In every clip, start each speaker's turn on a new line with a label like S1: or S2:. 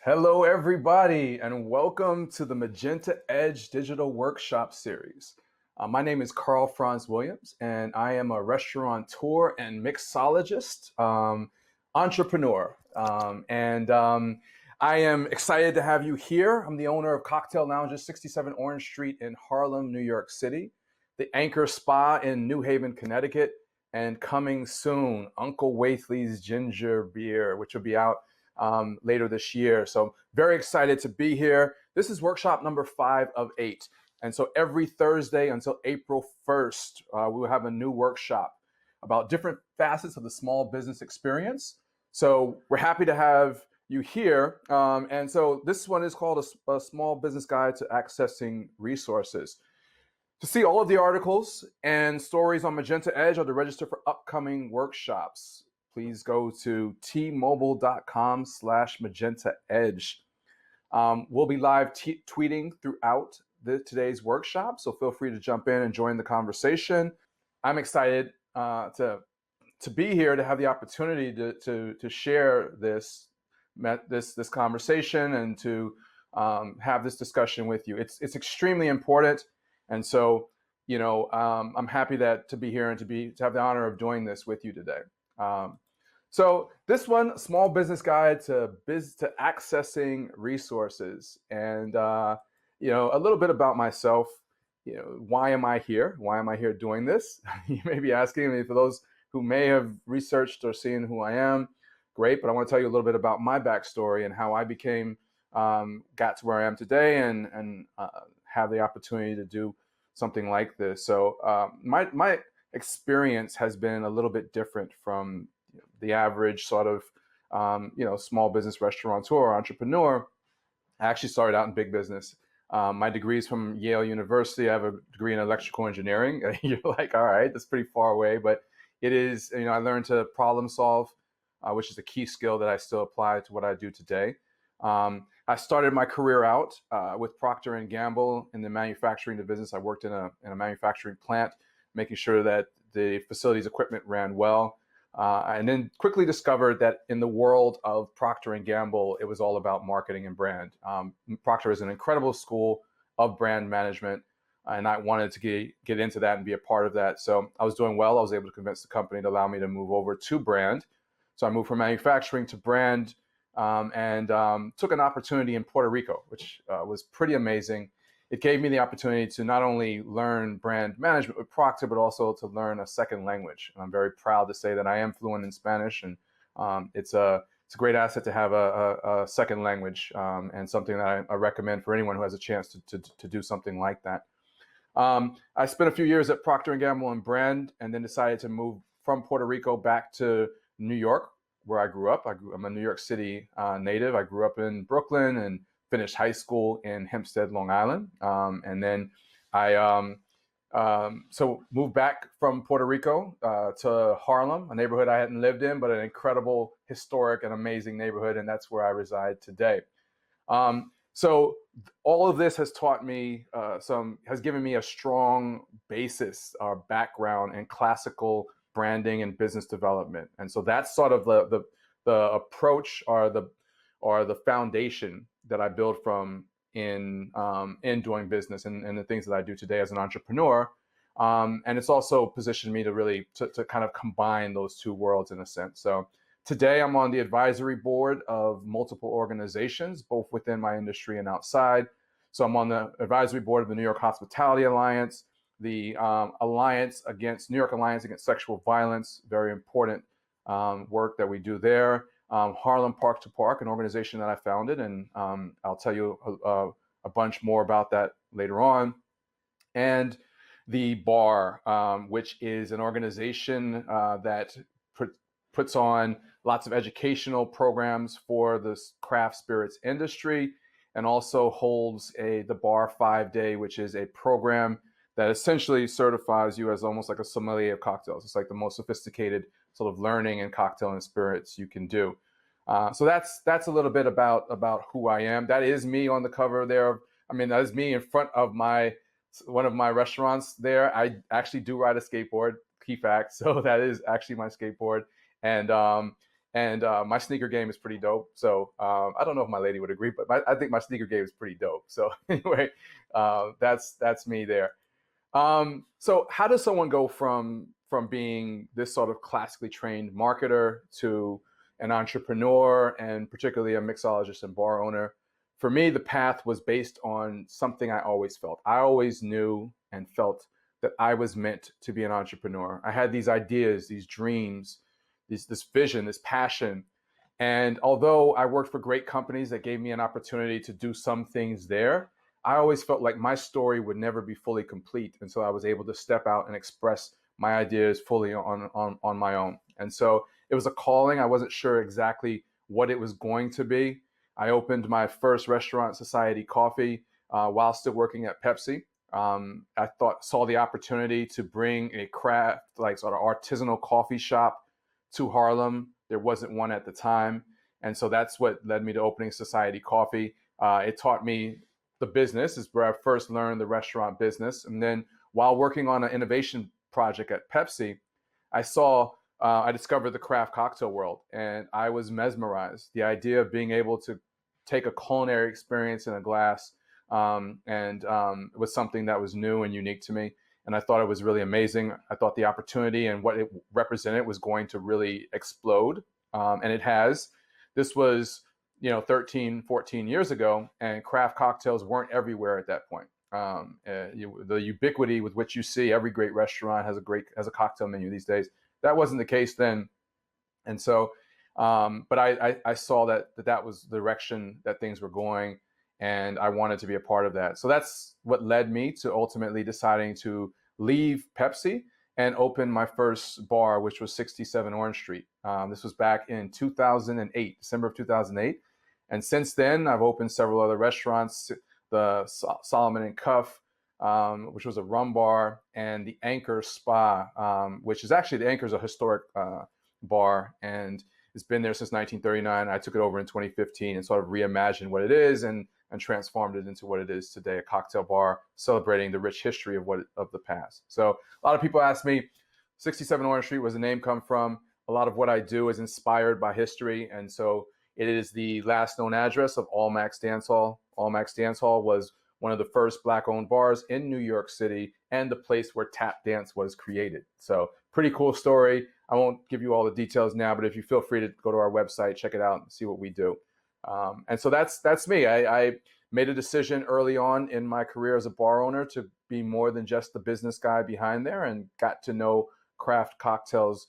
S1: Hello, everybody, and welcome to the Magenta Edge Digital Workshop Series. My name is Carl Franz Williams, and I am a restaurateur and mixologist, entrepreneur. I am excited to have you here. I'm the owner of Cocktail Lounges, 67 Orange Street in Harlem, New York City, the Anchor Spa in New Haven, Connecticut, and coming soon, Uncle Waithley's Ginger Beer, which will be out later this year. So very excited to be here. This is workshop number 5 of 8. And so every Thursday until April 1st, we will have a new workshop about different facets of the small business experience. So we're happy to have you here. And so this one is called a Small Business Guide to Accessing Resources. To see all of the articles and stories on Magenta Edge or to register for upcoming workshops, please go to tmobile.com/magentaedge. We'll be live tweeting throughout today's workshop, so feel free to jump in and join the conversation. I'm excited to be here, to have the opportunity to share this conversation and to have this discussion with you. It's extremely important, and so I'm happy to be here and to have the honor of doing this with you today. So this one, Small Business Guide to Accessing Resources, and a little bit about myself. Why am I here? Why am I here doing this? You may be asking me. For those who may have researched or seen who I am, great. But I want to tell you a little bit about my backstory and how I got to where I am today, and have the opportunity to do something like this. So my experience has been a little bit different from the average sort of, small business restaurateur or entrepreneur. I actually started out in big business. My degree is from Yale University. I have a degree in electrical engineering. You're like, all right, that's pretty far away, but it is. I learned to problem solve, which is a key skill that I still apply to what I do today. I started my career out with Procter & Gamble in the manufacturing business. I worked in a manufacturing plant, making sure that the facility's equipment ran well. And then quickly discovered that in the world of Procter & Gamble, it was all about marketing and brand. Procter is an incredible school of brand management, and I wanted to get into that and be a part of that. So I was doing well. I was able to convince the company to allow me to move over to brand. So I moved from manufacturing to brand, and took an opportunity in Puerto Rico, which was pretty amazing. It gave me the opportunity to not only learn brand management with Procter, but also to learn a second language. And I'm very proud to say that I am fluent in Spanish, and it's a great asset to have a second language, and something that I recommend for anyone who has a chance to do something like that. I spent a few years at Procter & Gamble in brand, and then decided to move from Puerto Rico back to New York, where I grew up. I'm a New York City native. I grew up in Brooklyn and finished high school in Hempstead, Long Island. And then I moved back from Puerto Rico to Harlem, a neighborhood I hadn't lived in, but an incredible, historic, and amazing neighborhood. And that's where I reside today. So all of this has taught me has given me a strong basis or background in classical branding and business development. And so that's sort of the approach or the foundation that I build from in doing business and the things that I do today as an entrepreneur. And it's also positioned me to really to kind of combine those two worlds in a sense. So today I'm on the advisory board of multiple organizations, both within my industry and outside. So I'm on the advisory board of the New York Hospitality Alliance, the New York Alliance Against Sexual Violence, very important work that we do there. Harlem Park to Park, an organization that I founded, and I'll tell you a bunch more about that later on. And the Bar, which is an organization that puts on lots of educational programs for the craft spirits industry, and also holds the Bar 5-Day, which is a program that essentially certifies you as almost like a sommelier of cocktails. It's like the most sophisticated sort of learning in cocktail and spirits you can do. So that's a little bit about who I am. That is me on the cover there. I mean, that is me in front of one of my restaurants there. I actually do ride a skateboard, key fact. So that is actually my skateboard. And and my sneaker game is pretty dope. So I don't know if my lady would agree, but I think my sneaker game is pretty dope. So anyway, that's me there. So how does someone go from being this sort of classically trained marketer to an entrepreneur, and particularly a mixologist and bar owner? For me, the path was based on something I always felt. I always knew and felt that I was meant to be an entrepreneur. I had these ideas, these dreams, this vision, this passion. And although I worked for great companies that gave me an opportunity to do some things there, I always felt like my story would never be fully complete until I was able to step out and express my ideas fully on my own. And so it was a calling. I wasn't sure exactly what it was going to be. I opened my first restaurant, Society Coffee, while still working at Pepsi. I saw the opportunity to bring a craft, like sort of artisanal coffee shop to Harlem. There wasn't one at the time. And so that's what led me to opening Society Coffee. It taught me the business, is where I first learned the restaurant business. And then while working on an innovation project at Pepsi, I discovered the craft cocktail world, and I was mesmerized. The idea of being able to take a culinary experience in a glass, it was something that was new and unique to me. And I thought it was really amazing. I thought the opportunity and what it represented was going to really explode. And it has. This was, 13, 14 years ago, and craft cocktails weren't everywhere at that point. The ubiquity with which you see every great restaurant has a cocktail menu these days. That wasn't the case then. And so, but I saw that was the direction that things were going, and I wanted to be a part of that. So that's what led me to ultimately deciding to leave Pepsi and open my first bar, which was 67 Orange Street. This was back in 2008, December of 2008. And since then, I've opened several other restaurants, the Solomon and Cuff, which was a rum bar, and the Anchor Spa, which is actually, the Anchor is a historic bar, and it's been there since 1939. I took it over in 2015 and sort of reimagined what it is and transformed it into what it is today, a cocktail bar celebrating the rich history of the past. So a lot of people ask me, 67 Orange Street, where's the name come from? A lot of what I do is inspired by history, and so it is the last known address of Almack's Dance Hall. Almack's Dance Hall was one of the first Black-owned bars in New York City, and the place where tap dance was created. So pretty cool story. I won't give you all the details now, but if you feel free to go to our website, check it out, and see what we do. And so that's me. I made a decision early on in my career as a bar owner to be more than just the business guy behind there, and got to know craft cocktails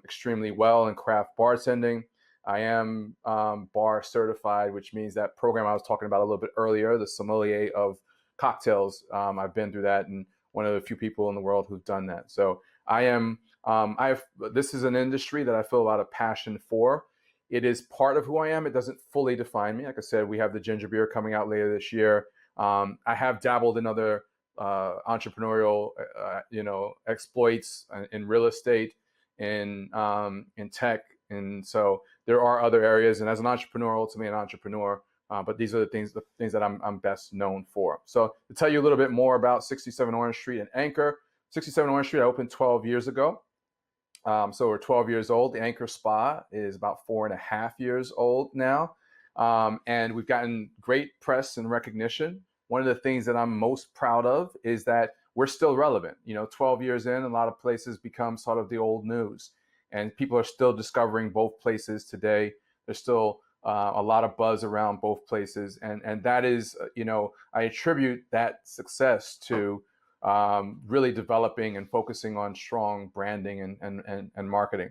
S1: extremely well, and craft bartending. I am bar certified, which means that program I was talking about a little bit earlier, the sommelier of cocktails. I've been through that, and one of the few people in the world who've done that. So this is an industry that I feel a lot of passion for. It is part of who I am. It doesn't fully define me. Like I said, we have the ginger beer coming out later this year. I have dabbled in other entrepreneurial, exploits in real estate, in tech. And so there are other areas. And as an entrepreneur, ultimately an entrepreneur, but these are the things that I'm best known for. So to tell you a little bit more about 67 Orange Street and Anchor, 67 Orange Street, I opened 12 years ago. So we're 12 years old. The Anchor Spa is about 4.5 years old now. And we've gotten great press and recognition. One of the things that I'm most proud of is that we're still relevant. 12 years in, a lot of places become sort of the old news, and people are still discovering both places today. There's still a lot of buzz around both places. And that is, I attribute that success to really developing and focusing on strong branding and marketing.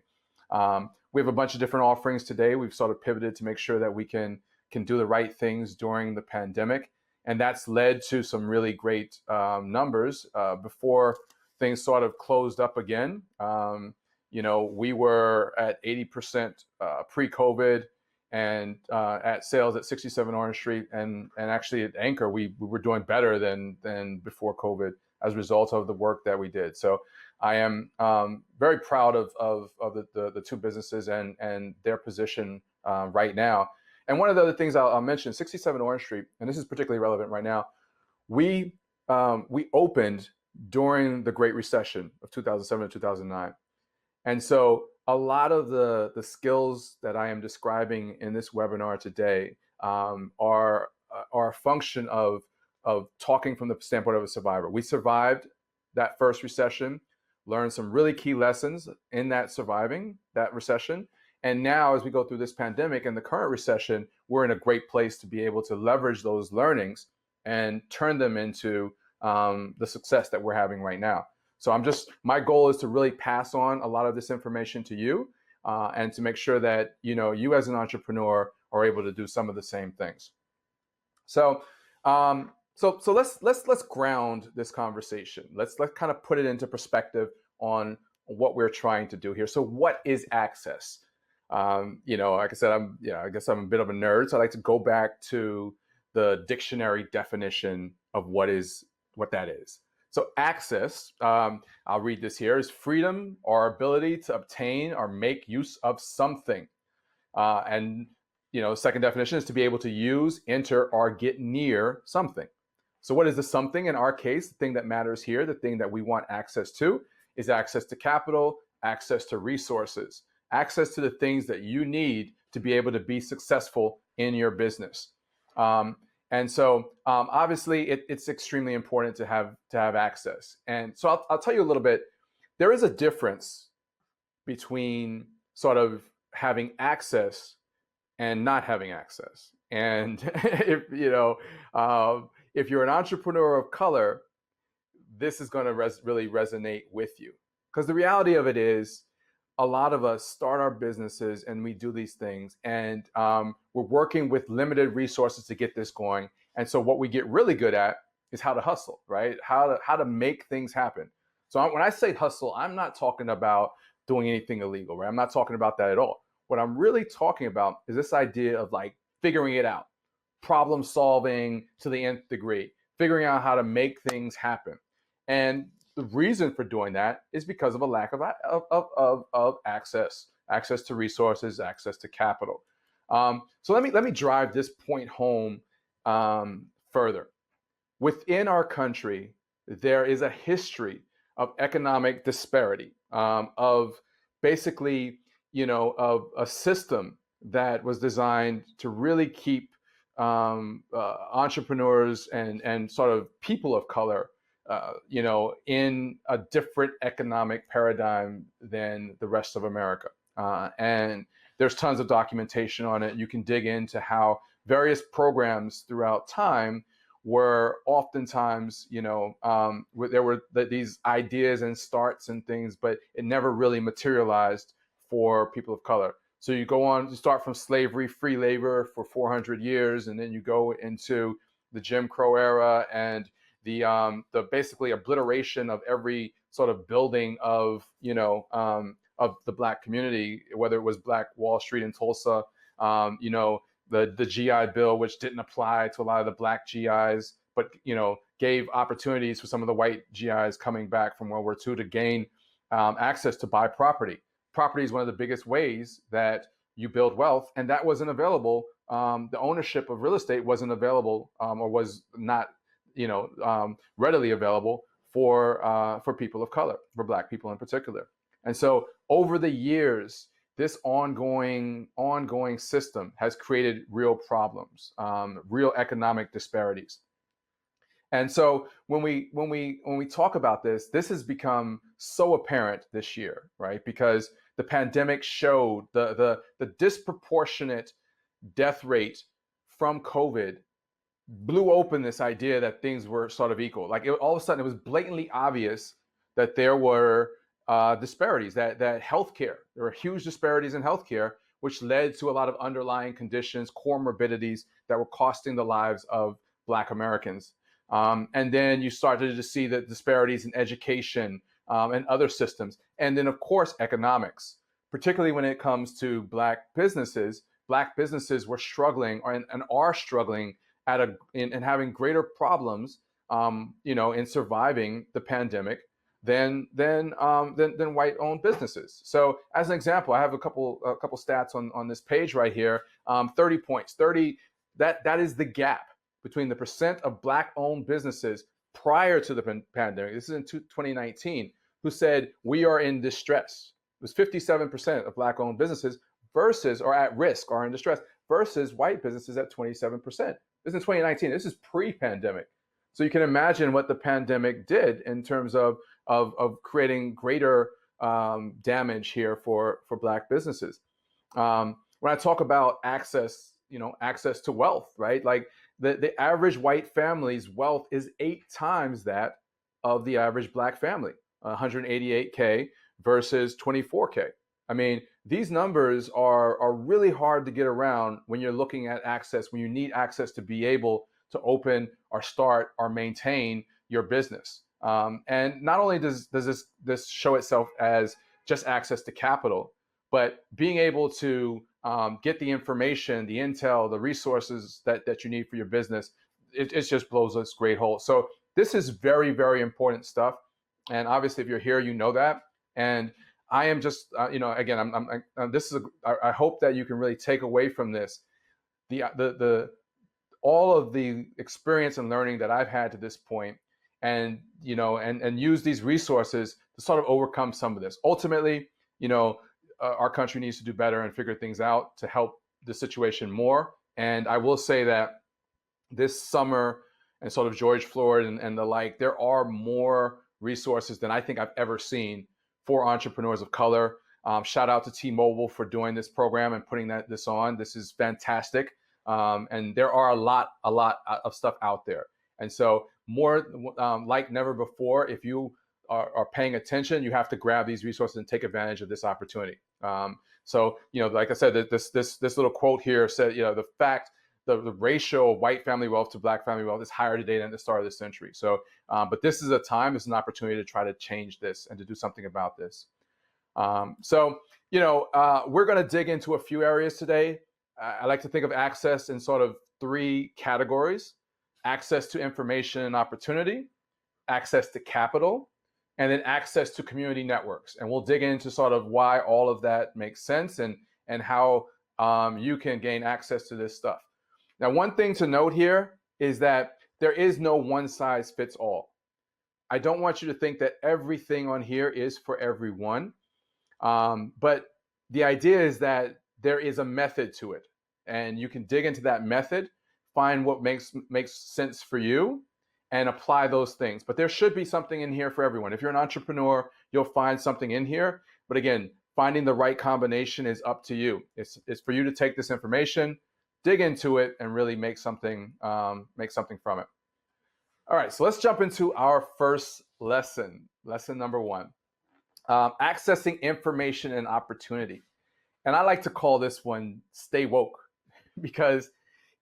S1: We have a bunch of different offerings today. We've sort of pivoted to make sure that we can do the right things during the pandemic. And that's led to some really great numbers. Before things sort of closed up again, we were at 80% pre-COVID, and at sales at 67 Orange Street, and actually at Anchor, we were doing better than before COVID as a result of the work that we did. So I am very proud of the two businesses and their position right now. And one of the other things I'll mention, 67 Orange Street, and this is particularly relevant right now, we opened during the Great Recession of 2007 to 2009. And so a lot of the skills that I am describing in this webinar today are a function of talking from the standpoint of a survivor. We survived that first recession, learned some really key lessons in that surviving that recession. And now, as we go through this pandemic and the current recession, we're in a great place to be able to leverage those learnings and turn them into the success that we're having right now. So my goal is to really pass on a lot of this information to you and to make sure that, you as an entrepreneur are able to do some of the same things. So, let's ground this conversation. Let's kind of put it into perspective on what we're trying to do here. So, what is access? Like I said, I guess I'm a bit of a nerd, so I like to go back to the dictionary definition of what that is. So access, I'll read this here, is freedom or ability to obtain or make use of something. And second definition is to be able to use, enter, or get near something. So what is the something? In our case, the thing that matters here, the thing that we want access to, is access to capital, access to resources, access to the things that you need to be able to be successful in your business. And so obviously it's extremely important to have access. And so I'll tell you a little bit. There is a difference between sort of having access and not having access. And if you're an entrepreneur of color, this is going to really resonate with you, because the reality of it is, a lot of us start our businesses and we do these things, and we're working with limited resources to get this going. And so what we get really good at is how to hustle, right? How to make things happen. So when I say hustle, I'm not talking about doing anything illegal, right? I'm not talking about that at all. What I'm really talking about is this idea of like figuring it out, problem solving to the nth degree, figuring out how to make things happen. And the reason for doing that is because of a lack of access to resources, access to capital. So let me drive this point home further. Within our country, there is a history of economic disparity, of basically, of a system that was designed to really keep entrepreneurs and sort of people of color in a different economic paradigm than the rest of America. And there's tons of documentation on it. You can dig into how various programs throughout time were oftentimes, there were these ideas and starts and things, but it never really materialized for people of color. So you go on to start from slavery, free labor for 400 years, and then you go into the Jim Crow era and the basically obliteration of every sort of building of the Black community, whether it was Black Wall Street in Tulsa, the GI Bill, which didn't apply to a lot of the Black GIs, but gave opportunities for some of the white GIs coming back from World War II to gain access to buy property. Property is one of the biggest ways that you build wealth, and that wasn't available. The ownership of real estate wasn't available, or was not readily available for people of color, for Black people in particular. And so over the years, this ongoing system has created real problems, real economic disparities. And so when we talk about this has become so apparent this year, right? Because the pandemic showed the disproportionate death rate from COVID blew open this idea that things were sort of equal. Like all of a sudden, it was blatantly obvious that there were disparities, that healthcare, there were huge disparities in healthcare, which led to a lot of underlying conditions, comorbidities that were costing the lives of Black Americans. And then you started to see the disparities in education and other systems. And then, of course, economics, particularly when it comes to Black businesses. Black businesses were struggling and are struggling in having greater problems, in surviving the pandemic than white-owned businesses. So, as an example, I have a couple stats on this page right here. 30 points. 30. That is the gap between the percent of Black-owned businesses prior to the pandemic. This is in 2019. Who said we are in distress. was 57% of Black-owned businesses versus, or at risk or in distress, versus white businesses at 27%. This is in 2019. This is pre-pandemic. So you can imagine what the pandemic did in terms of creating greater damage here for Black businesses. When I talk about access, access to wealth, right? Like the average white family's wealth is 8 times that of the average Black family, 188K versus 24K. I mean, these numbers are really hard to get around when you're looking at access, when you need access to be able to open or start or maintain your business. And not only does this show itself as just access to capital, but being able to get the information, the intel, the resources that you need for your business, it just blows this great hole. So this is very, very important stuff. And obviously, if you're here, you know that. And I am just, again, I hope that you can really take away from this all of the experience and learning that I've had to this point, and use these resources to sort of overcome some of this. Ultimately, our country needs to do better and figure things out to help the situation more. And I will say that this summer and sort of George Floyd and the like, there are more resources than I think I've ever seen for entrepreneurs of color. Shout out to T-Mobile for doing this program and putting this on. This is fantastic. And there are a lot of stuff out there. And so more like never before, if you are paying attention, you have to grab these resources and take advantage of this opportunity. So, like I said, this little quote here said, the ratio of white family wealth to Black family wealth is higher today than at the start of the century. So, but this is it's an opportunity to try to change this and to do something about this. So, we're going to dig into a few areas today. I like to think of access in sort of 3 categories: access to information and opportunity, access to capital, and then access to community networks. And we'll dig into sort of why all of that makes sense and how you can gain access to this stuff. Now, one thing to note here is that there is no one size fits all. I don't want you to think that everything on here is for everyone. But the idea is that there is a method to it, and you can dig into that method, find what makes sense for you, and apply those things. But there should be something in here for everyone. If you're an entrepreneur, you'll find something in here. But again, finding the right combination is up to you. It's for you to take this information, dig into it, and really make something from it. All right, so let's jump into our first lesson. Lesson number 1, accessing information and opportunity. And I like to call this one "Stay Woke," because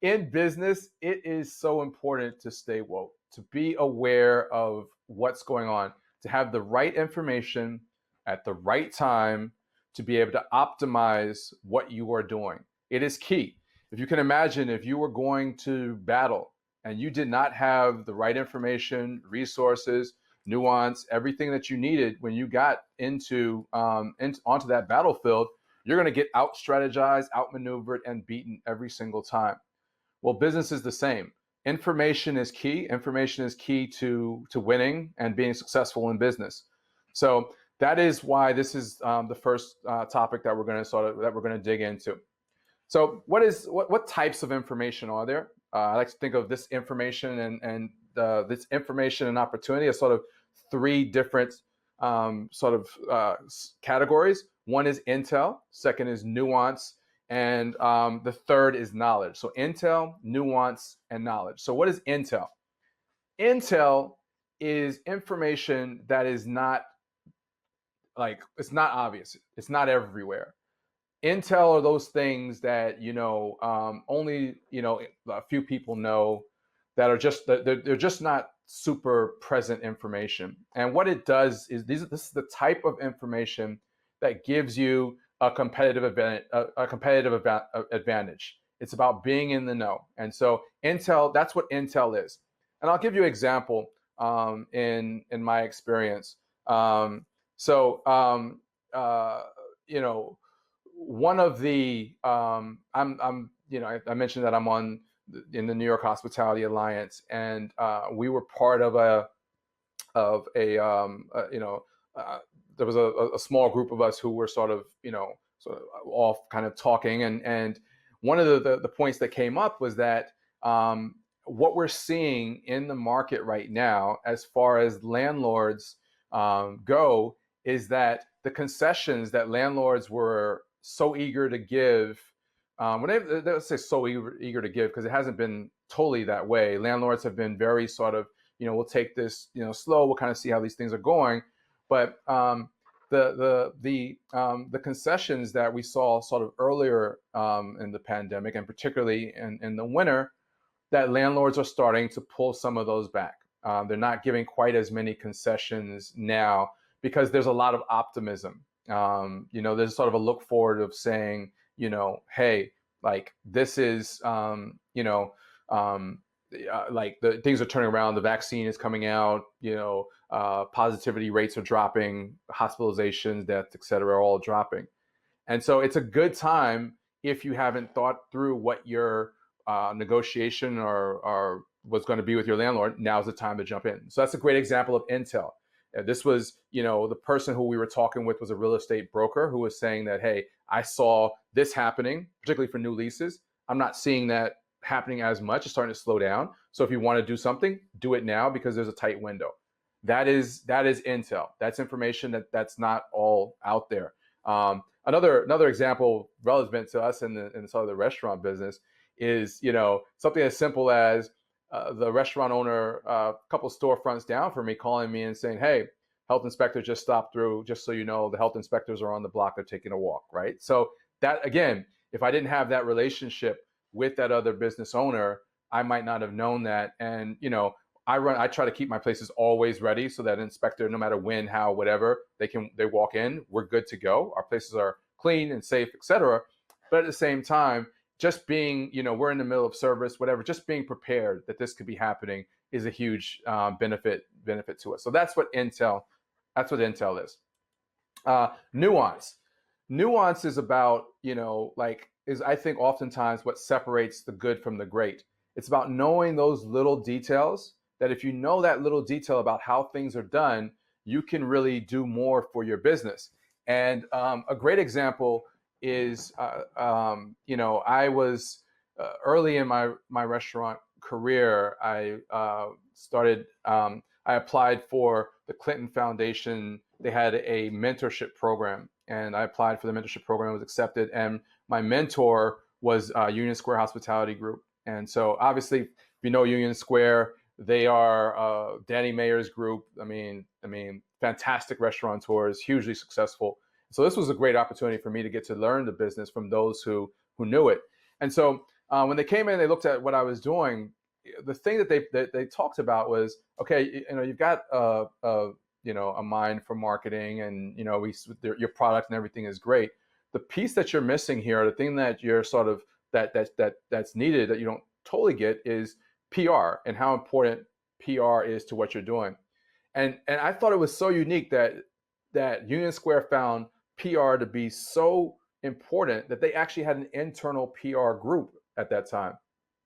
S1: in business, it is so important to stay woke, to be aware of what's going on, to have the right information at the right time, to be able to optimize what you are doing. It is key. If you can imagine, if you were going to battle and you did not have the right information, resources, nuance, everything that you needed when you got onto that battlefield, you're going to get out-strategized, outmaneuvered, and beaten every single time. Well, business is the same. Information is key. Information is key to winning and being successful in business. So that is why this is the first topic that we're going to dig into. So what types of information are there? I like to think of this information and this information and opportunity as sort of 3 different categories. One is intel, second is nuance, and the third is knowledge. So intel, nuance, and knowledge. So what is intel? Intel is information that is not it's not obvious. It's not everywhere. Intel are those things that only a few people know, that are just they're just not super present information. And what it does is this is the type of information that gives you a competitive advantage. It's about being in the know. And so intel, that's what intel is. And I'll give you an example in my experience. One of the I mentioned that I'm in the New York Hospitality Alliance, and we were part of there was a small group of us who were sort of, sort of off kind of talking. And one of the points that came up was that what we're seeing in the market right now, as far as landlords go, is that the concessions that landlords were so eager to give, when they say so eager to give, because it hasn't been totally that way. Landlords have been very sort of, we'll take this, slow. We'll kind of see how these things are going. But the concessions that we saw sort of earlier in the pandemic, and particularly in the winter, that landlords are starting to pull some of those back. They're not giving quite as many concessions now because there's a lot of optimism. There's sort of a look forward of saying, hey, like this is, like the things are turning around, the vaccine is coming out, positivity rates are dropping, hospitalizations, deaths, et cetera, are all dropping. And so it's a good time, if you haven't thought through what your negotiation or was going to be with your landlord, now's the time to jump in. So that's a great example of Intel. This was, the person who we were talking with was a real estate broker who was saying that, hey, I saw this happening, particularly for new leases. I'm not seeing that happening as much. It's starting to slow down. So if you want to do something, do it now because there's a tight window. That is Intel. That's information that's not all out there. Another example relevant to us in sort of the restaurant business is, something as simple as the restaurant owner, a couple storefronts down from me, calling me and saying, hey, health inspector just stopped through, just so you know, the health inspectors are on the block, they're taking a walk, right? So that, again, if I didn't have that relationship with that other business owner, I might not have known that. And, I try to keep my places always ready so that inspector, no matter when, how, whatever, they walk in, we're good to go. Our places are clean and safe, et cetera. But at the same time, just being, we're in the middle of service, whatever, just being prepared that this could be happening is a huge benefit to us. So that's what Intel is. Nuance. Nuance is about, is I think oftentimes what separates the good from the great. It's about knowing those little details, that if you know that little detail about how things are done, you can really do more for your business. And a great example is, I was early in my restaurant career, I applied for the Clinton Foundation. They had a mentorship program, and I applied for the mentorship program, was accepted. And my mentor was Union Square Hospitality Group. And so obviously, if you know Union Square, they are Danny Mayer's group. I mean, fantastic restaurateurs, hugely successful. So this was a great opportunity for me to get to learn the business from those who knew it. And so when they came in, they looked at what I was doing. The thing that they talked about was, okay, you've got a mind for marketing, and your product and everything is great. The piece that you're missing here, the thing that you're sort of that's needed that you don't totally get, is PR, and how important PR is to what you're doing. And I thought it was so unique that Union Square found PR to be so important that they actually had an internal PR group at that time.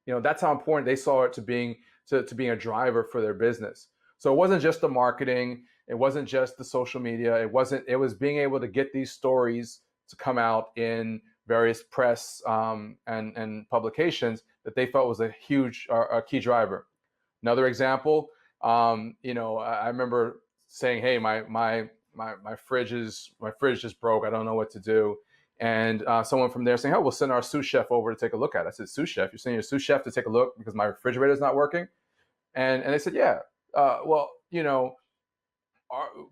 S1: That's how important they saw it to being a driver for their business. So it wasn't just the marketing, it wasn't just the social media, it was being able to get these stories to come out in various press and publications that they felt was a huge a key driver. Another example, I remember saying, hey, my fridge just broke, I don't know what to do. And someone from there saying, oh, we'll send our sous chef over to take a look at it. I said, sous chef? You're sending your sous chef to take a look because my refrigerator is not working? And they said, yeah.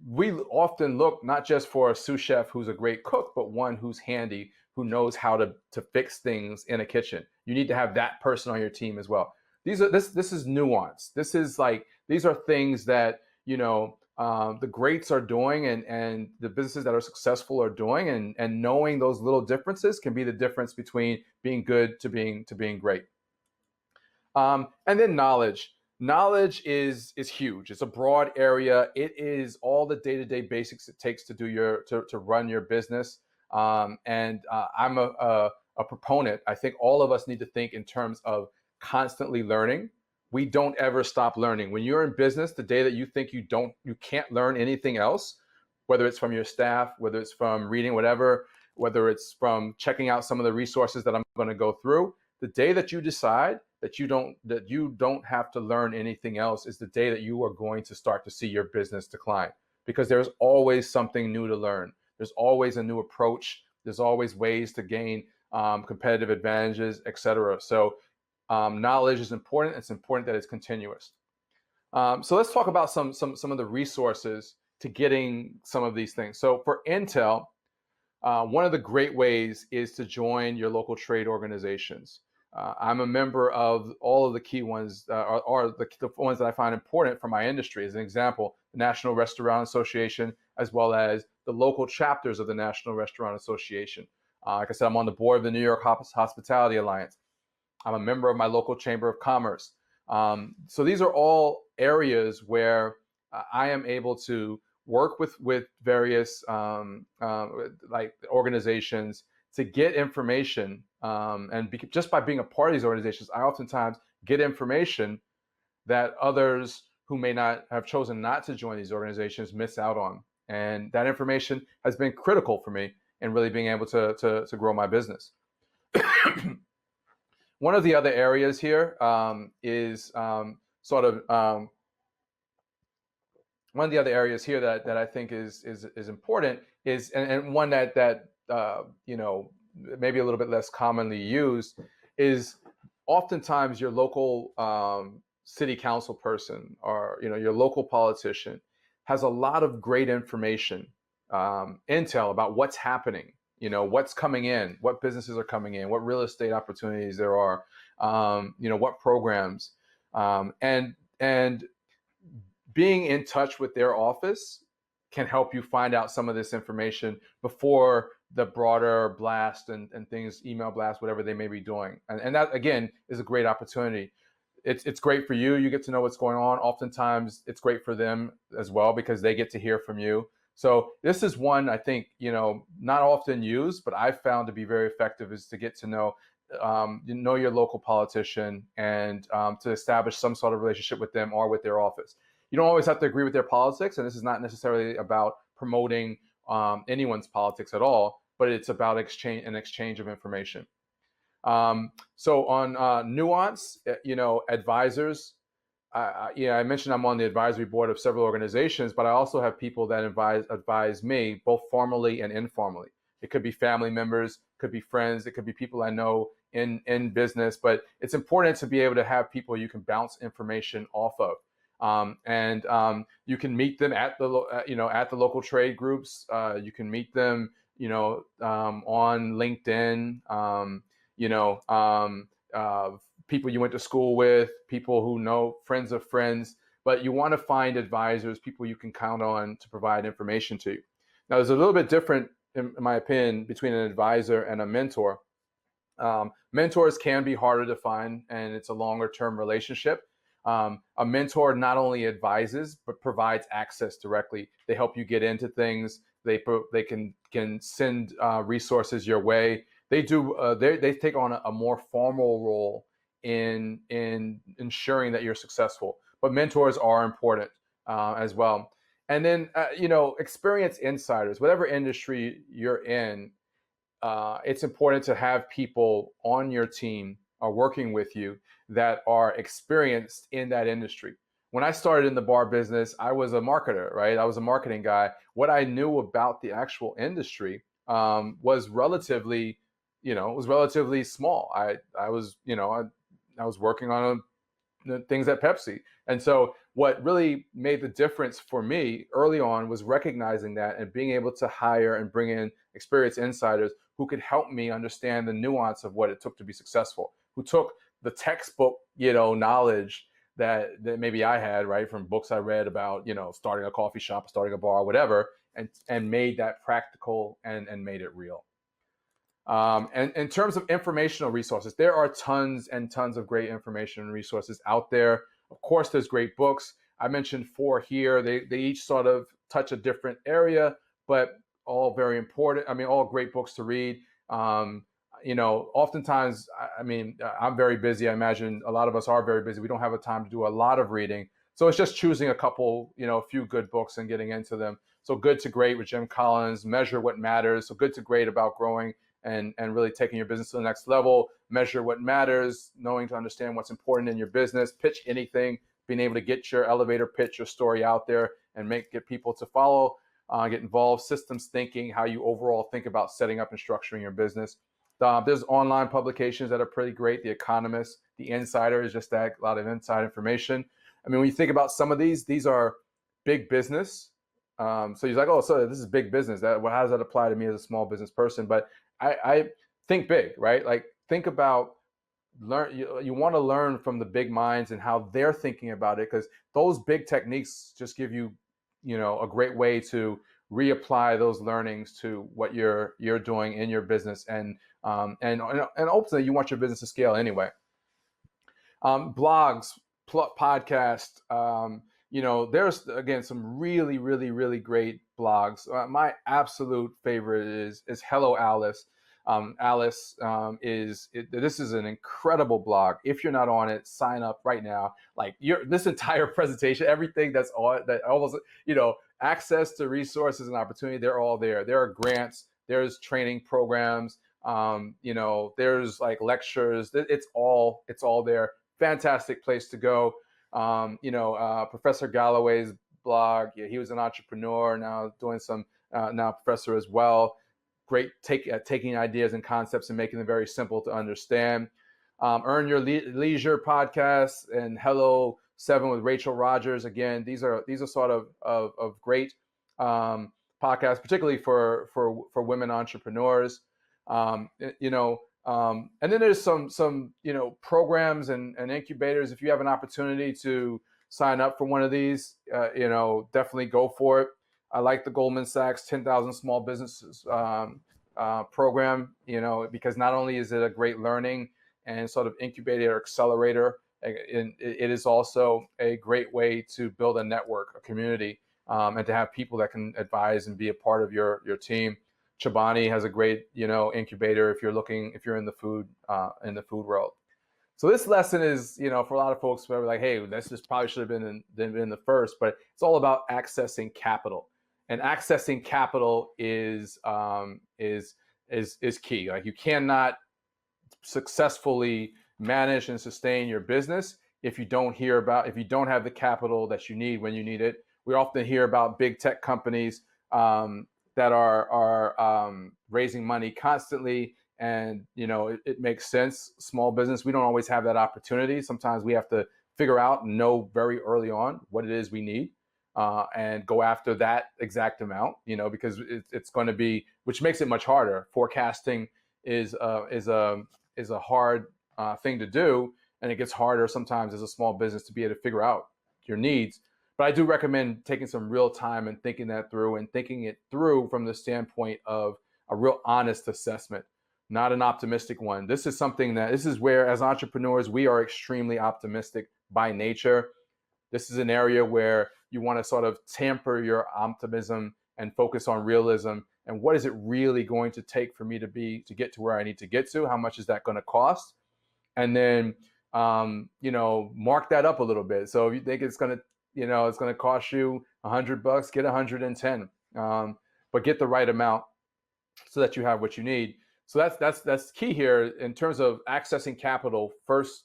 S1: We often look not just for a sous chef who's a great cook, but one who's handy, who knows how to fix things in a kitchen. You need to have that person on your team as well. This is nuance. These are things that the greats are doing, and the businesses that are successful are doing, and knowing those little differences can be the difference between being good to being great. And then knowledge. Knowledge is huge. It's a broad area. It is all the day-to-day basics it takes to run your business. I'm a proponent. I think all of us need to think in terms of constantly learning. We don't ever stop learning. When you're in business, the day that you think you can't learn anything else, whether it's from your staff, whether it's from reading whatever, whether it's from checking out some of the resources that I'm going to go through. The day that you decide that you don't have to learn anything else is the day that you are going to start to see your business decline, because there's always something new to learn. There's always a new approach. There's always ways to gain competitive advantages, etc. So knowledge is important. It's important that it's continuous. So let's talk about some of the resources to getting some of these things. So for Intel, one of the great ways is to join your local trade organizations. I'm a member of all of the key ones, are the ones that I find important for my industry. As an example, the National Restaurant Association, as well as the local chapters of the National Restaurant Association. Like I said, I'm on the board of the New York Hospitality Alliance. I'm a member of my local Chamber of Commerce. So these are all areas where I am able to work with various like organizations to get information, and just by being a part of these organizations, I oftentimes get information that others who may not have chosen not to join these organizations miss out on, and that information has been critical for me in really being able to grow my business. One of the other areas here is sort of one of the other areas here that I think is important is, and one that you know, maybe a little bit less commonly used, is oftentimes your local city council person, or your local politician has a lot of great information, intel about what's happening, what's coming in, what businesses are coming in, what real estate opportunities there are, what programs, and being in touch with their office can help you find out some of this information before the broader blast and things, email blast, whatever they may be doing. And that, again, is a great opportunity. It's great for you. You get to know what's going on. Oftentimes, it's great for them as well, because they get to hear from you. So this is one I think, not often used, but I've found to be very effective, is to get to know your local politician, and to establish some sort of relationship with them or with their office. You don't always have to agree with their politics, and this is not necessarily about promoting anyone's politics at all, but it's about an exchange of information. So on Nuance, advisors, I mentioned I'm on the advisory board of several organizations, but I also have people that advise me, both formally and informally. It could be family members, could be friends, it could be people I know in business, but it's important to be able to have people you can bounce information off of. You can meet them at the local trade groups. You can meet them, on LinkedIn. People you went to school with, people who know friends of friends. But you want to find advisors, people you can count on to provide information to you. Now, there's a little bit different, in my opinion, between an advisor and a mentor. Mentors can be harder to find, and it's a longer-term relationship. A mentor not only advises, but provides access directly. They help you get into things. They can send resources your way. They take on a more formal role in ensuring that you're successful. But mentors are important as well. And then experienced insiders, whatever industry you're in, it's important to have people on your team are working with you that are experienced in that industry. When I started in the bar business, I was a marketer, right? I was a marketing guy. What I knew about the actual industry was relatively small. I was working on things at Pepsi. And so what really made the difference for me early on was recognizing that and being able to hire and bring in experienced insiders who could help me understand the nuance of what it took to be successful, who took the textbook, knowledge that maybe I had, right, from books I read about, starting a coffee shop, starting a bar, whatever, and made that practical and made it real. And in terms of informational resources, there are tons and tons of great information and resources out there. Of course, there's great books. I mentioned 4 here. They each sort of touch a different area, but all very important. I mean, all great books to read. Oftentimes, I'm very busy. I imagine a lot of us are very busy. We don't have the time to do a lot of reading. So it's just choosing a couple, a few good books and getting into them. So Good to Great with Jim Collins, Measure What Matters. So Good to Great about growing and really taking your business to the next level. Measure What Matters, knowing to understand what's important in your business, pitch anything, being able to get your elevator pitch, your story out there and get people to follow, get involved, systems thinking, how you overall think about setting up and structuring your business. There's online publications that are pretty great. The Economist, The Insider is just that, a lot of inside information. I mean, when you think about some of these are big business. So you're like, oh, so this is big business. How does that apply to me as a small business person? But I think big, right? Like think about you want to learn from the big minds and how they're thinking about it, because those big techniques just give you, a great way to reapply those learnings to what you're doing in your business, and ultimately you want your business to scale anyway. Blogs, podcast. There's again some really, really, really great blogs. My absolute favorite is Hello Alice. Alice this is an incredible blog. If you're not on it, sign up right now. Like this entire presentation, everything that's on that, almost, access to resources and opportunity, they're all there. There are grants, there's training programs, there's like lectures. It's all there. Fantastic place to go. Professor Galloway's blog. Yeah, he was an entrepreneur, now doing some now professor as well. Great taking ideas and concepts and making them very simple to understand. Earn Your Leisure podcast and Hello 7 with Rachel Rogers. Again, these are sort of great podcasts, particularly for women entrepreneurs. And then there's some programs and incubators. If you have an opportunity to sign up for one of these, definitely go for it. I like the Goldman Sachs 10,000 Small Businesses program, because not only is it a great learning and sort of incubator or accelerator, it is also a great way to build a network, a community, and to have people that can advise and be a part of your team. Chobani has a great, incubator if you're in the food world. So this lesson is, for a lot of folks, who are like, hey, this just probably should have been in the first, but it's all about accessing capital. And accessing capital is key. Like you cannot successfully manage and sustain your business if you don't have the capital that you need when you need it. We often hear about big tech companies that are raising money constantly, and it makes sense. Small business, we don't always have that opportunity. Sometimes we have to figure out and know very early on what it is we need. And go after that exact amount, because it's going to be, which makes it much harder. Forecasting is a hard thing to do, and it gets harder sometimes as a small business to be able to figure out your needs. But I do recommend taking some real time and thinking it through from the standpoint of a real honest assessment, not an optimistic one. This is where, as entrepreneurs, we are extremely optimistic by nature. This is an area where you want to sort of temper your optimism and focus on realism. And what is it really going to take for me to get to where I need to get to? How much is that going to cost? And then, mark that up a little bit. So if you think it's going to cost you $100, get 110, but get the right amount so that you have what you need. So that's key here in terms of accessing capital. First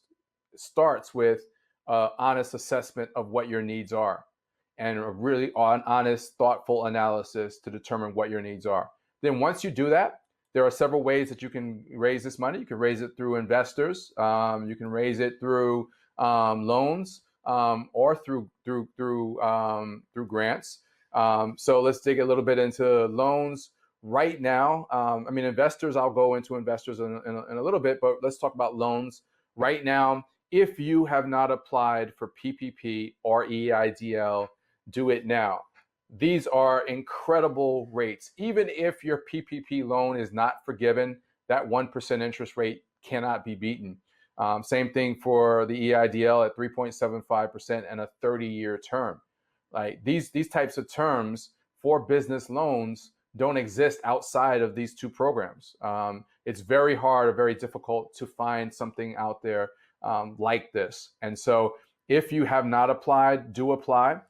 S1: starts with honest assessment of what your needs are, and a really honest, thoughtful analysis to determine what your needs are. Then once you do that, there are several ways that you can raise this money. You can raise it through investors. You can raise it through loans, or through grants. So let's dig a little bit into loans. Right now, investors, I'll go into investors in a little bit, but let's talk about loans. Right now, if you have not applied for PPP or EIDL, do it now. These are incredible rates. Even if your PPP loan is not forgiven, that 1% interest rate cannot be beaten. Same thing for the EIDL at 3.75% and a 30-year term. Like these types of terms for business loans don't exist outside of these two programs. It's very hard or very difficult to find something out there like this. And so if you have not applied, do apply.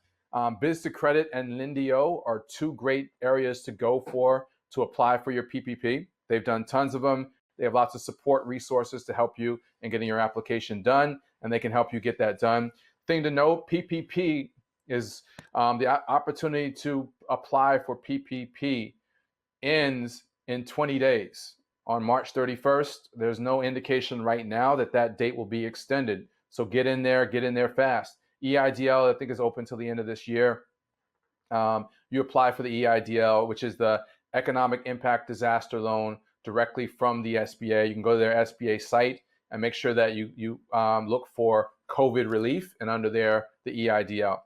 S1: Biz to Credit and Lindio are two great areas to go for to apply for your PPP. They've done tons of them. They have lots of support resources to help you in getting your application done, and they can help you get that done. Thing to note, PPP is the opportunity to apply for PPP ends in 20 days. On March 31st, there's no indication right now that that date will be extended. So get in there fast. EIDL, I think, is open till the end of this year. You apply for the EIDL, which is the Economic Impact Disaster Loan, directly from the SBA. You can go to their SBA site and make sure that you look for COVID relief, and under there, the EIDL.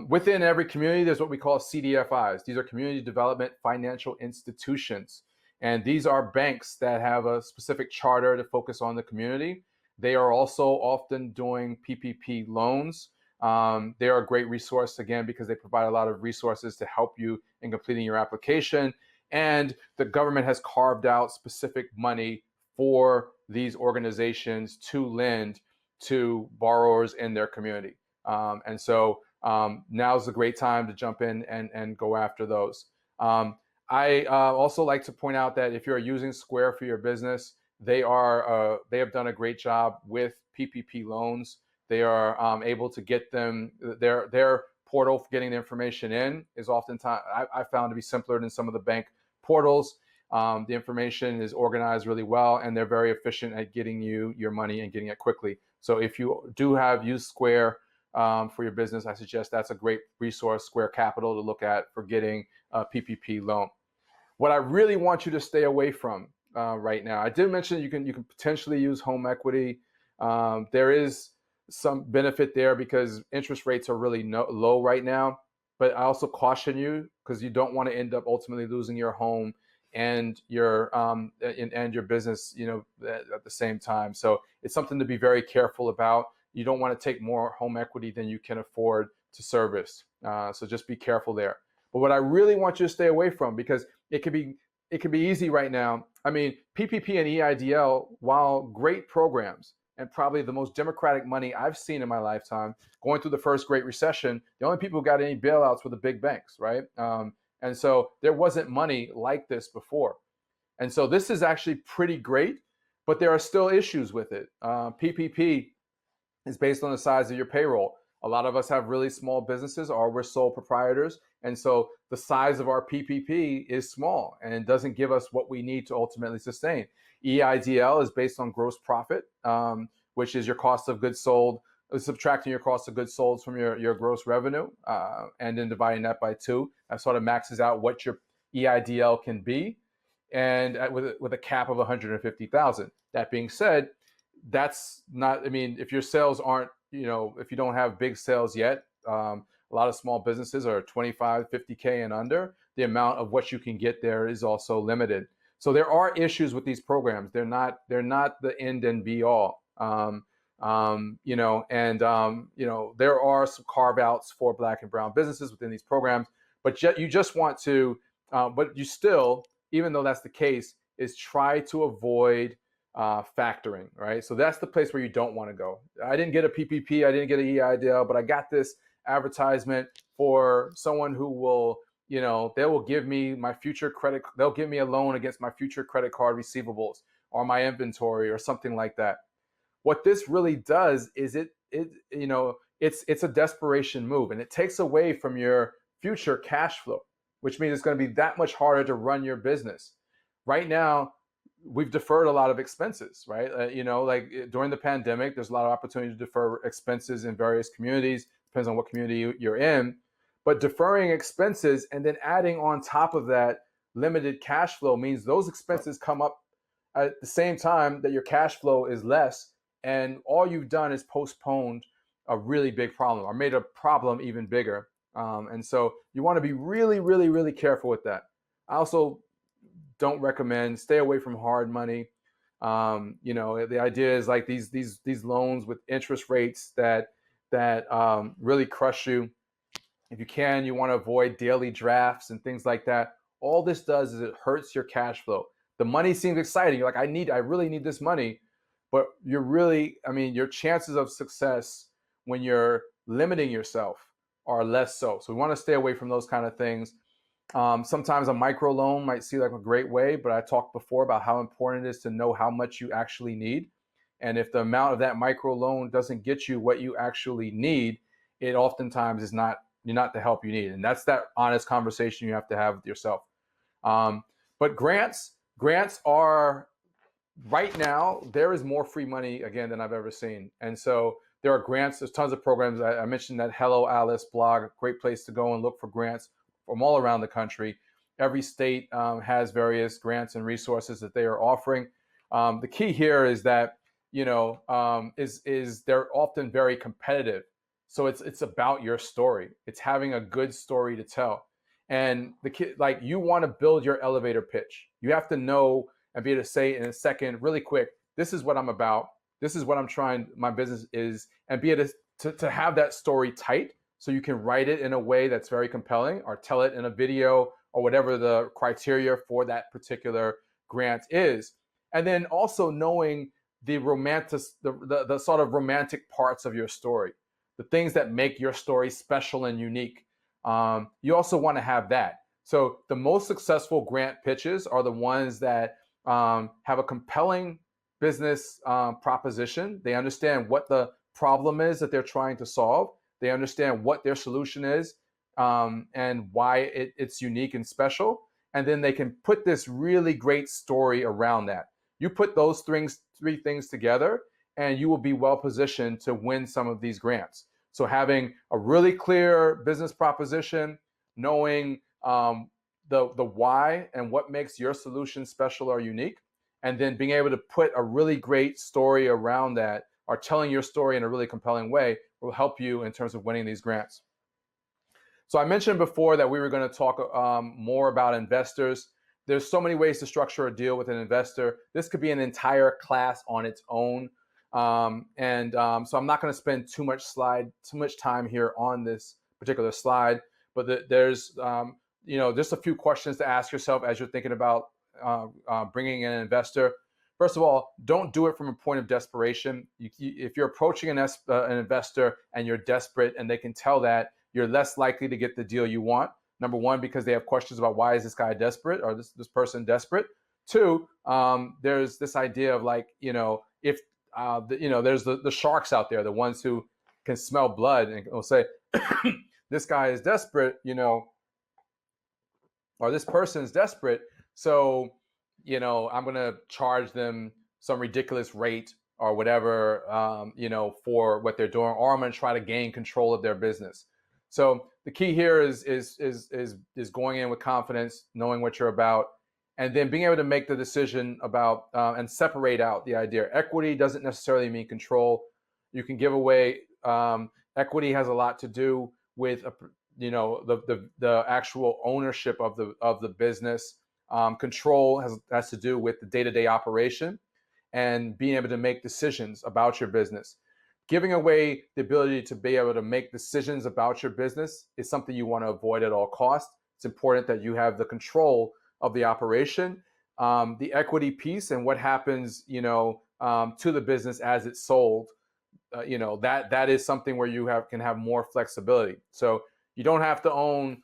S1: Within every community, there's what we call CDFIs. These are community development financial institutions. And these are banks that have a specific charter to focus on the community. They are also often doing PPP loans. They are a great resource, again, because they provide a lot of resources to help you in completing your application. And the government has carved out specific money for these organizations to lend to borrowers in their community. And so now's a great time to jump in and go after those. I also like to point out that if you're using Square for your business, they have done a great job with PPP loans. They are able to get them, their portal for getting the information in is oftentimes, I found to be simpler than some of the bank portals. The information is organized really well, and they're very efficient at getting you your money and getting it quickly. So if you do use Square for your business, I suggest that's a great resource, Square Capital, to look at for getting a PPP loan. What I really want you to stay away from right now, I did mention you can potentially use home equity. There is some benefit there because interest rates are really low right now. But I also caution you, because you don't want to end up ultimately losing your home and your business, at the same time. So it's something to be very careful about. You don't want to take more home equity than you can afford to service. So just be careful there. But what I really want you to stay away from, because it can be easy right now. I mean, PPP and EIDL, while great programs and probably the most democratic money I've seen in my lifetime, going through the first Great Recession, the only people who got any bailouts were the big banks, right? And so there wasn't money like this before. And so this is actually pretty great, but there are still issues with it. PPP is based on the size of your payroll. A lot of us have really small businesses, or we're sole proprietors. And so the size of our PPP is small, and it doesn't give us what we need to ultimately sustain. EIDL is based on gross profit, which is your cost of goods sold, subtracting your cost of goods sold from your gross revenue, and then dividing that by 2. That sort of maxes out what your EIDL can be, and with a cap of 150,000. That being said, that's not, I mean, if your sales aren't, if you don't have big sales yet, a lot of small businesses are 25, 50K and under. The amount of what you can get there is also limited. So there are issues with these programs. They're not the end and be all. There are some carve outs for Black and brown businesses within these programs, but you just want to, but you still, even though that's the case, is try to avoid factoring, right? So that's the place where you don't want to go. I didn't get a PPP, I didn't get an EIDL, but I got this advertisement for someone who will, they will give me my future credit, they'll give me a loan against my future credit card receivables or my inventory or something like that. What this really does is it's a desperation move, and it takes away from your future cash flow, which means it's going to be that much harder to run your business. Right now, we've deferred a lot of expenses, right? Like during the pandemic, there's a lot of opportunity to defer expenses in various communities, depends on what community you're in. But deferring expenses and then adding on top of that limited cash flow means those expenses come up at the same time that your cash flow is less, and all you've done is postponed a really big problem or made a problem even bigger. And so you want to be really, really, really careful with that. I also don't recommend, stay away from hard money. The idea is like these loans with interest rates that really crush you. If you can, you want to avoid daily drafts and things like that. All this does is it hurts your cash flow. The money seems exciting. You're like, I really need this money, but your chances of success when you're limiting yourself are less so. So we want to stay away from those kind of things. Sometimes a micro loan might seem like a great way, but I talked before about how important it is to know how much you actually need. And if the amount of that micro loan doesn't get you what you actually need, it oftentimes is not, you're not the help you need. And that's that honest conversation you have to have with yourself. But grants are, right now, there is more free money again than I've ever seen. And so there are grants, there's tons of programs. I mentioned that Hello Alice blog, great place to go and look for grants from all around the country. Every state has various grants and resources that they are offering. The key here is that, is they're often very competitive. So it's about your story. It's having a good story to tell. And the kid, like, you want to build your elevator pitch. You have to know and be able to say in a second, really quick, this is what I'm about. This is what I'm trying, my business is, and be able to have that story tight so you can write it in a way that's very compelling, or tell it in a video, or whatever the criteria for that particular grant is. And then also knowing the the sort of romantic parts of your story, the things that make your story special and unique. You also want to have that. So the most successful grant pitches are the ones that have a compelling business proposition. They understand what the problem is that they're trying to solve. They understand what their solution is, and why it's unique and special. And then they can put this really great story around that. You put those three things together, and you will be well positioned to win some of these grants. So having a really clear business proposition, knowing the why and what makes your solution special or unique, and then being able to put a really great story around that, or telling your story in a really compelling way, will help you in terms of winning these grants. So I mentioned before that we were going to talk more about investors. There's so many ways to structure a deal with an investor. This could be an entire class on its own. So I'm not going to spend too much time here on this particular slide, but there's just a few questions to ask yourself as you're thinking about bringing in an investor. First of all, don't do it from a point of desperation. If you're approaching an investor and you're desperate, and they can tell that, you're less likely to get the deal you want. Number one, because they have questions about, why is this guy desperate, or this person desperate? Two, there's this idea of, like, if there's the sharks out there, the ones who can smell blood and will say, this guy is desperate, or this person's desperate, so I'm going to charge them some ridiculous rate or whatever, for what they're doing, or I'm going to try to gain control of their business. So the key here is going in with confidence, knowing what you're about, and then being able to make the decision about and separate out the idea. Equity doesn't necessarily mean control. You can give away. Equity has a lot to do with the actual ownership of the business. Control has to do with the day-to-day operation and being able to make decisions about your business. Giving away the ability to be able to make decisions about your business is something you want to avoid at all costs. It's important that you have the control of the operation. The equity piece and what happens, to the business as it's sold, that is something where you can have more flexibility. So you don't have to own,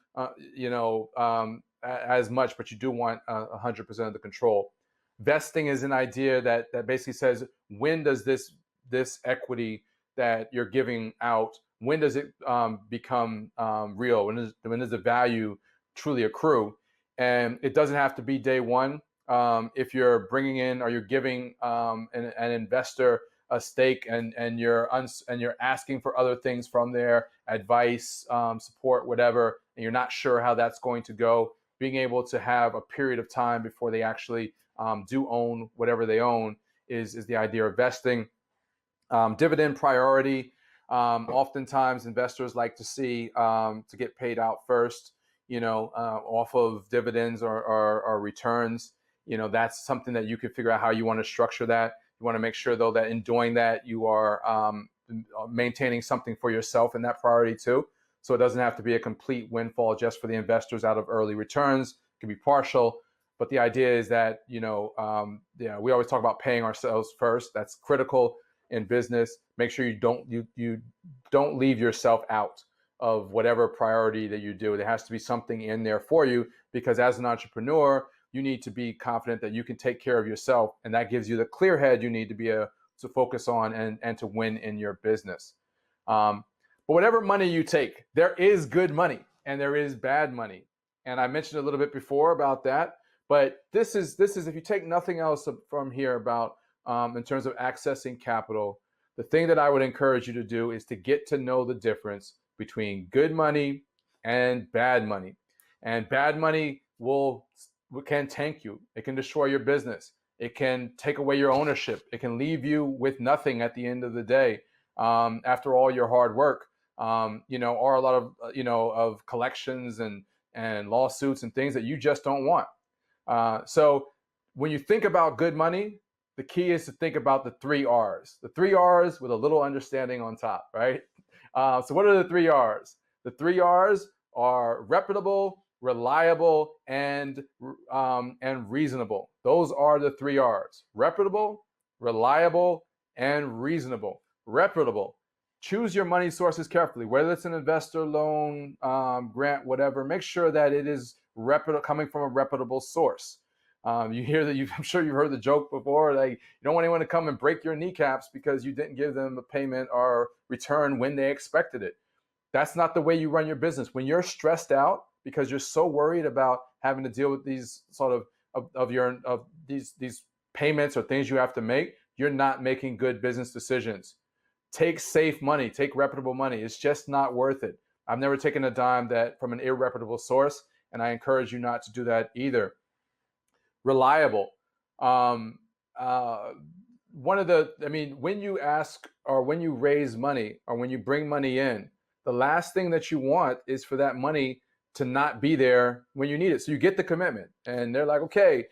S1: as much, but you do want 100% of the control. Vesting is an idea that basically says, when does this equity that you're giving out, when does it become real? When does the value truly accrue? And it doesn't have to be day one. If you're bringing in, or you're giving an investor a stake, and you're asking for other things from their advice, support, whatever, and you're not sure how that's going to go, being able to have a period of time before they actually do own whatever they own is the idea of vesting. Dividend priority. Oftentimes investors like to see to get paid out first, off of dividends or returns. That's something that you can figure out how you want to structure that. You want to make sure, though, that in doing that, you are maintaining something for yourself in that priority too. So it doesn't have to be a complete windfall just for the investors out of early returns. It can be partial. But the idea is that, we always talk about paying ourselves first. That's critical in business. Make sure you don't leave yourself out. of whatever priority that you do. There has to be something in there for you, because as an entrepreneur, you need to be confident that you can take care of yourself, and that gives you the clear head you need to be to focus on and to win in your business. But whatever money you take, there is good money and there is bad money, and I mentioned a little bit before about that. But this is if you take nothing else from here about in terms of accessing capital, the thing that I would encourage you to do is to get to know the difference between good money and bad money. And bad money can tank you. It can destroy your business. It can take away your ownership. It can leave you with nothing at the end of the day, after all your hard work. Or a lot of of collections and lawsuits and things that you just don't want. So when you think about good money, the key is to think about the 3 R's. The 3 R's with a little understanding on top, right? So what are the 3 R's? The 3 R's are reputable, reliable, and reasonable. Those are the 3 R's: reputable, reliable, and reasonable. Reputable. Choose your money sources carefully, whether it's an investor loan, grant, whatever. Make sure that it is coming from a reputable source. You hear that I'm sure you've heard the joke before, like you don't want anyone to come and break your kneecaps because you didn't give them a payment or return when they expected it. That's not the way you run your business. When you're stressed out because you're so worried about having to deal with these sort of these payments or things you have to make, you're not making good business decisions. Take safe money, take reputable money. It's just not worth it. I've never taken a dime from an irreputable source, and I encourage you not to do that either. Reliable. When you ask or when you raise money or when you bring money in, the last thing that you want is for that money to not be there when you need it. So you get the commitment and they're like, okay,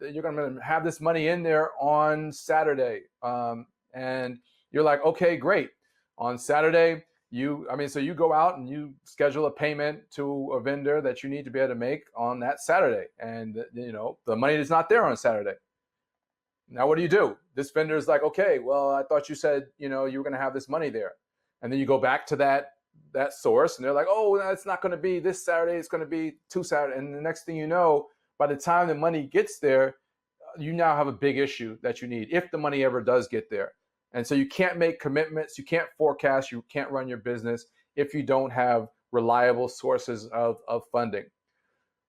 S1: you're gonna have this money in there on Saturday. And you're like, okay, great. On Saturday, so you go out and you schedule a payment to a vendor that you need to be able to make on that Saturday. And, the money is not there on Saturday. Now, what do? This vendor is like, okay, well, I thought you said, you were going to have this money there. And then you go back to that source and they're like, oh, no, it's not going to be this Saturday. It's going to be 2 Saturdays. And the next thing you know, by the time the money gets there, you now have a big issue that you need, if the money ever does get there. And so you can't make commitments, you can't forecast, you can't run your business if you don't have reliable sources of funding.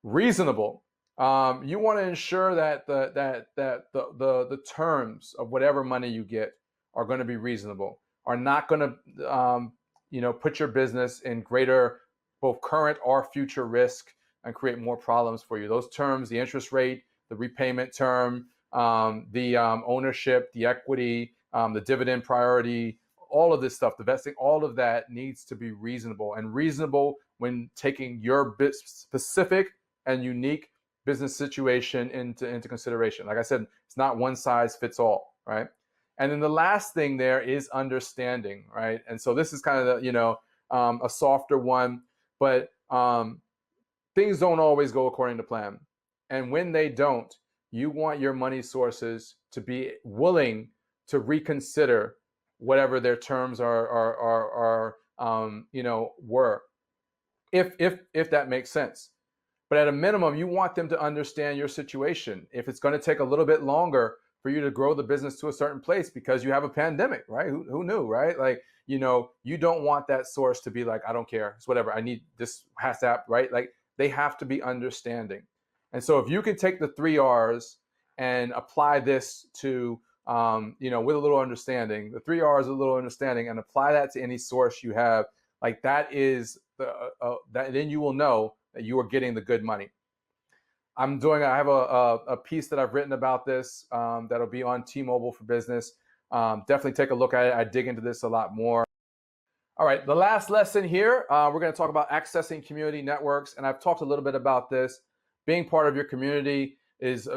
S1: Reasonable. You want to ensure that the terms of whatever money you get are going to be reasonable, are not going to put your business in greater both current or future risk and create more problems for you. Those terms, the interest rate, the repayment term, the ownership, the equity, the dividend priority, all of this stuff, the vesting, all of that needs to be reasonable, and reasonable when taking your specific and unique business situation into consideration. Like I said, it's not one size fits all, right? And then the last thing there is understanding, right? And so this is kind of a softer one, but things don't always go according to plan. And when they don't, you want your money sources to be willing to reconsider whatever their terms were, if that makes sense. But at a minimum, you want them to understand your situation. If it's going to take a little bit longer for you to grow the business to a certain place because you have a pandemic, right? Who knew, right? Like, you don't want that source to be like, I don't care, it's whatever, I need this, has to happen, right? Like, they have to be understanding. And so if you can take the 3 R's and apply this to with a little understanding, the 3 R's, a little understanding, and apply that to any source you have, like that is then you will know that you are getting the good money. I have a piece that I've written about this that'll be on T-Mobile for Business. Definitely take a look at it. I dig into this a lot more. All right, the last lesson here, we're going to talk about accessing community networks, and I've talked a little bit about this. Being part of your community is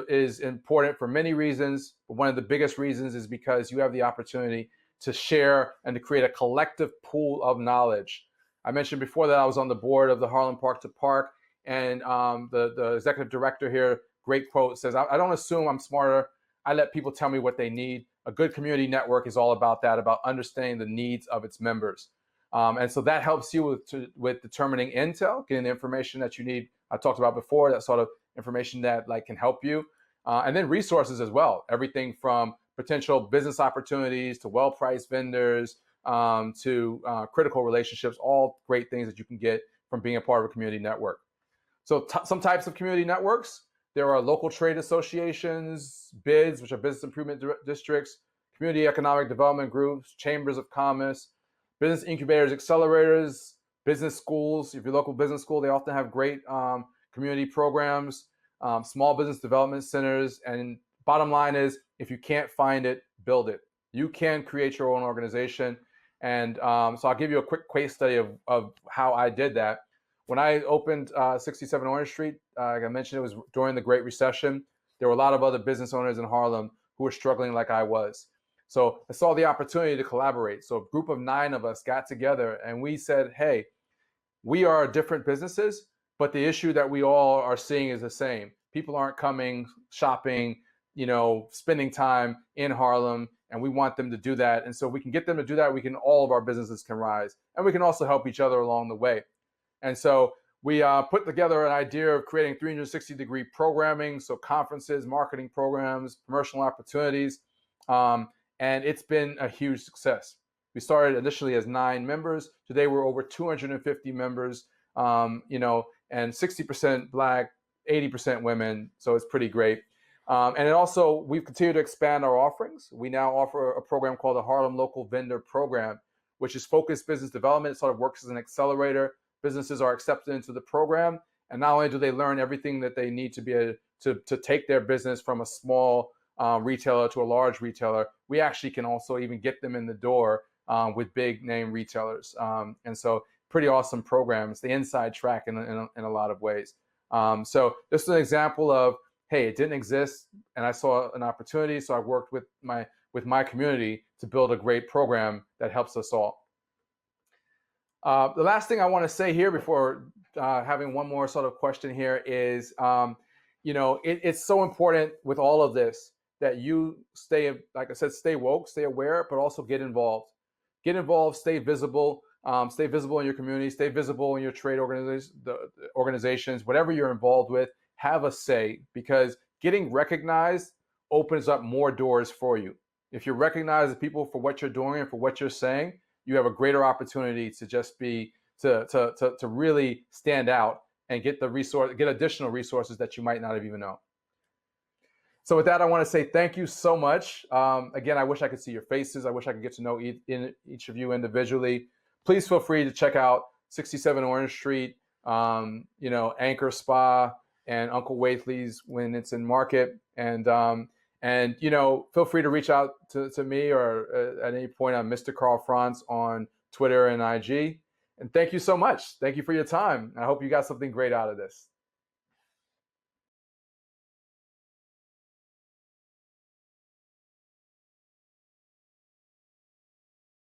S1: important for many reasons, but one of the biggest reasons is because you have the opportunity to share and to create a collective pool of knowledge. I mentioned before that I was on the board of the Harlem Park to Park, and the executive director here, great quote, says, I don't assume I'm smarter. I let people tell me what they need. A good community network is all about that, about understanding the needs of its members. And so that helps you with determining intel, getting the information that you need. I talked about before, that sort of information that like can help you. And then resources as well, everything from potential business opportunities to well-priced vendors, to critical relationships, all great things that you can get from being a part of a community network. So some types of community networks, there are local trade associations, BIDs, which are business improvement districts, community economic development groups, chambers of commerce, business incubators, accelerators, business schools. If your local business school, they often have great community programs, small business development centers. And bottom line is, if you can't find it, build it. You can create your own organization. And so I'll give you a quick case study of how I did that. When I opened 67 Orange Street, like I mentioned, it was during the Great Recession. There were a lot of other business owners in Harlem who were struggling like I was. So I saw the opportunity to collaborate. So a group of 9 of us got together and we said, hey, we are different businesses, but the issue that we all are seeing is the same. People aren't coming, shopping, spending time in Harlem, and we want them to do that. And so we can get them to do that. All of our businesses can rise, and we can also help each other along the way. And so we put together an idea of creating 360-degree programming, so conferences, marketing programs, promotional opportunities, and it's been a huge success. We started initially as 9 members. Today we're over 250 members, and 60% Black, 80% women, so it's pretty great. And we've continued to expand our offerings. We now offer a program called the Harlem Local Vendor Program, which is focused business development. It sort of works as an accelerator. Businesses are accepted into the program, and not only do they learn everything that they need to be able to take their business from a small retailer to a large retailer, we actually can also even get them in the door with big name retailers. And so pretty awesome program. It's the inside track in a lot of ways. So this is an example of, hey, it didn't exist and I saw an opportunity. So I worked with my community to build a great program that helps us all. The last thing I want to say here before having one more sort of question here is, it's so important with all of this that you stay, like I said, stay woke, stay aware, but also get involved. Get involved, stay visible in your community, stay visible in your trade organizations, whatever you're involved with, have a say, because getting recognized opens up more doors for you. If you recognize the people for what you're doing and for what you're saying, you have a greater opportunity to just to really stand out and get additional resources that you might not have even known. So with that, I want to say thank you so much. Again, I wish I could see your faces. I wish I could get to know each of you individually. Please feel free to check out 67 Orange Street, Anchor Spa, and Uncle Waithley's when it's in market. And feel free to reach out to me or at any point on Mr. Carl Franz on Twitter and IG. And thank you so much. Thank you for your time. I hope you got something great out of this.